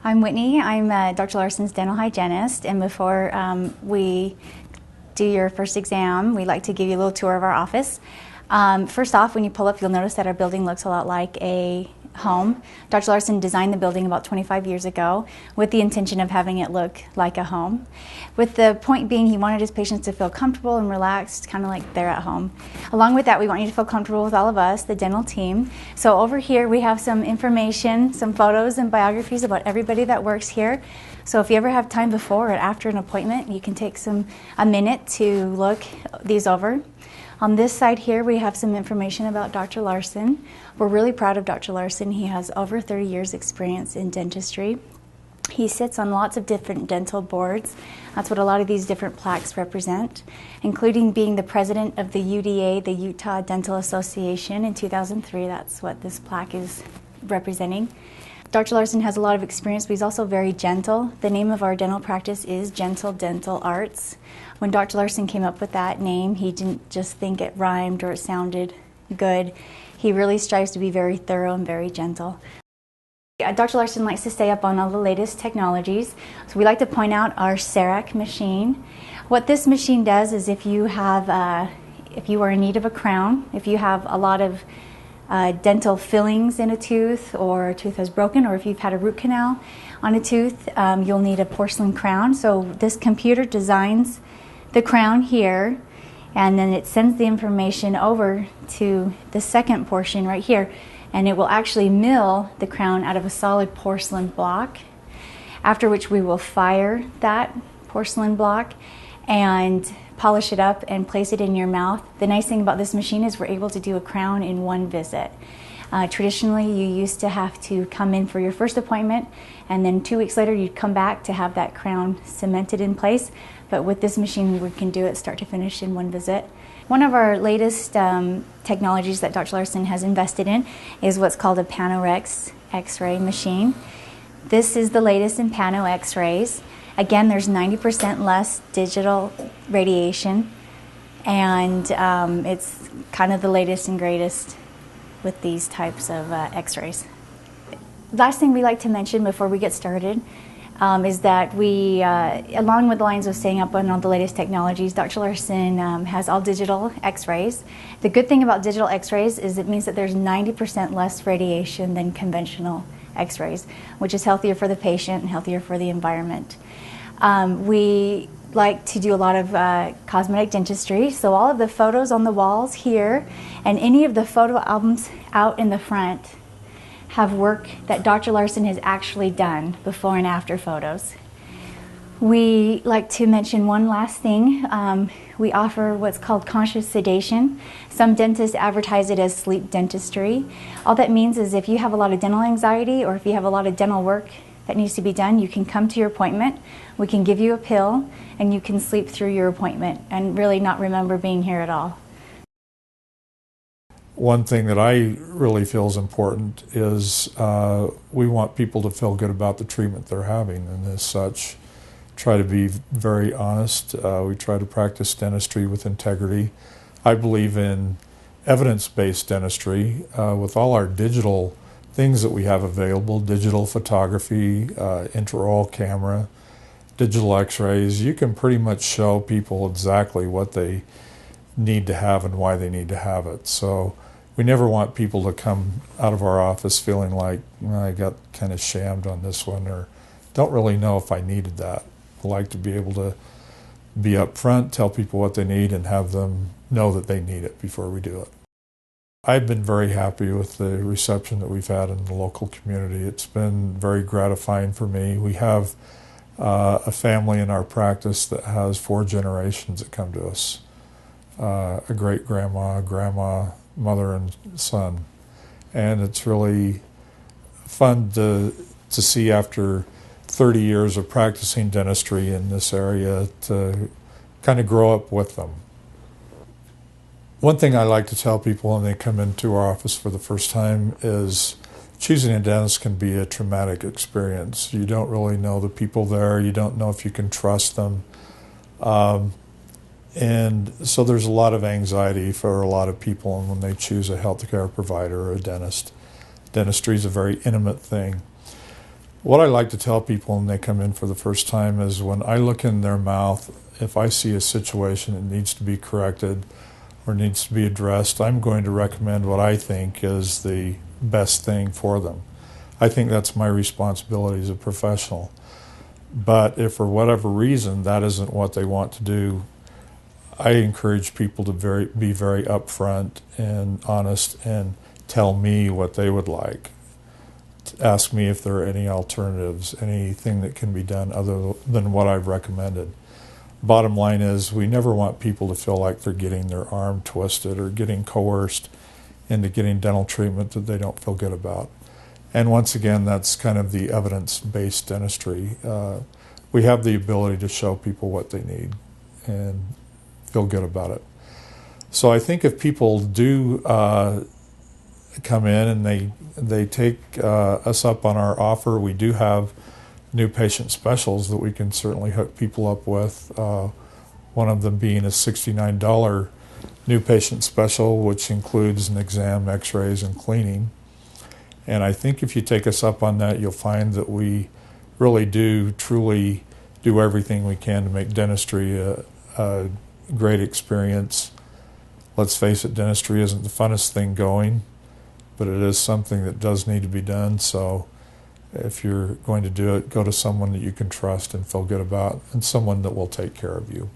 I'm Whitney. I'm Dr. Larsen's dental hygienist, and before we do your first exam, we'd like to give you a little tour of our office. First off, when you pull up, you'll notice that our building looks a lot like a home. Dr. Larsen designed the building about 25 years ago with the intention of having it look like a home, with the point being he wanted his patients to feel comfortable and relaxed, kind of like they're at home. Along with that, we want you to feel comfortable with all of us, the dental team. So over here we have some information, some photos and biographies about everybody that works here. So if you ever have time before or after an appointment, you can take a minute to look these over. On this side here, we have some information about Dr. Larsen. We're really proud of Dr. Larsen. He has over 30 years experience in dentistry. He sits on lots of different dental boards. That's what a lot of these different plaques represent, including being the president of the UDA, the Utah Dental Association, in 2003. That's what this plaque is representing. Dr. Larsen has a lot of experience, but he's also very gentle. The name of our dental practice is Gentle Dental Arts. When Dr. Larsen came up with that name, he didn't just think it rhymed or it sounded good. He really strives to be very thorough and very gentle. Dr. Larsen likes to stay up on all the latest technologies, so we like to point out our CEREC machine. What this machine does is if you are in need of a crown, if you have a lot of dental fillings in a tooth, or a tooth has broken, or if you've had a root canal on a tooth, you'll need a porcelain crown. So this computer designs the crown here, and then it sends the information over to the second portion right here, and it will actually mill the crown out of a solid porcelain block, after which we will fire that porcelain block and polish it up and place it in your mouth. The nice thing about this machine is we're able to do a crown in one visit. Traditionally, you used to have to come in for your first appointment, and then 2 weeks later you'd come back to have that crown cemented in place. But with this machine, we can do it start to finish in one visit. One of our latest technologies that Dr. Larsen has invested in is what's called a Panorex X-ray machine. This is the latest in Pano X-rays. Again, there's 90% less digital radiation, and it's kind of the latest and greatest with these types of X-rays. Last thing we like to mention before we get started is that we, along with the lines of staying up on all the latest technologies, Dr. Larsen has all digital X-rays. The good thing about digital X-rays is it means that there's 90% less radiation than conventional X-rays, which is healthier for the patient and healthier for the environment. We like to do a lot of cosmetic dentistry, so all of the photos on the walls here and any of the photo albums out in the front have work that Dr. Larsen has actually done, before and after photos. We like to mention one last thing. We offer what's called conscious sedation. Some dentists advertise it as sleep dentistry. All that means is if you have a lot of dental anxiety, or if you have a lot of dental work that needs to be done, you can come to your appointment, we can give you a pill, and you can sleep through your appointment and really not remember being here at all. One thing that I really feel is important is we want people to feel good about the treatment they're having, and as such, try to be very honest. We try to practice dentistry with integrity. I believe in evidence-based dentistry with all our digital things that we have available, digital photography, intraoral camera, digital x-rays. You can pretty much show people exactly what they need to have and why they need to have it. So we never want people to come out of our office feeling like, well, I got kind of shammed on this one, or don't really know if I needed that. I like to be able to be up front, tell people what they need, and have them know that they need it before we do it. I've been very happy with the reception that we've had in the local community. It's been very gratifying for me. We have a family in our practice that has 4 generations that come to us. A great-grandma, grandma, mother, and son. And it's really fun to see, after 30 years of practicing dentistry in this area, to kind of grow up with them. One thing I like to tell people when they come into our office for the first time is choosing a dentist can be a traumatic experience. You don't really know the people there. You don't know if you can trust them. And so there's a lot of anxiety for a lot of people when they choose a healthcare provider or a dentist. Dentistry is a very intimate thing. What I like to tell people when they come in for the first time is when I look in their mouth, if I see a situation that needs to be corrected or needs to be addressed, I'm going to recommend what I think is the best thing for them. I think that's my responsibility as a professional. But if for whatever reason that isn't what they want to do, I encourage people to be very upfront and honest and tell me what they would like. Ask me if there are any alternatives, anything that can be done other than what I've recommended. Bottom line is, we never want people to feel like they're getting their arm twisted or getting coerced into getting dental treatment that they don't feel good about. And once again, that's kind of the evidence-based dentistry. We have the ability to show people what they need and feel good about it. So I think if people do come in and they take us up on our offer, we do have new patient specials that we can certainly hook people up with. One of them being a $69 new patient special, which includes an exam, x-rays, and cleaning. And I think if you take us up on that, you'll find that we really do truly do everything we can to make dentistry a great experience. Let's face it, dentistry isn't the funnest thing going, but it is something that does need to be done. So if you're going to do it, go to someone that you can trust and feel good about, and someone that will take care of you.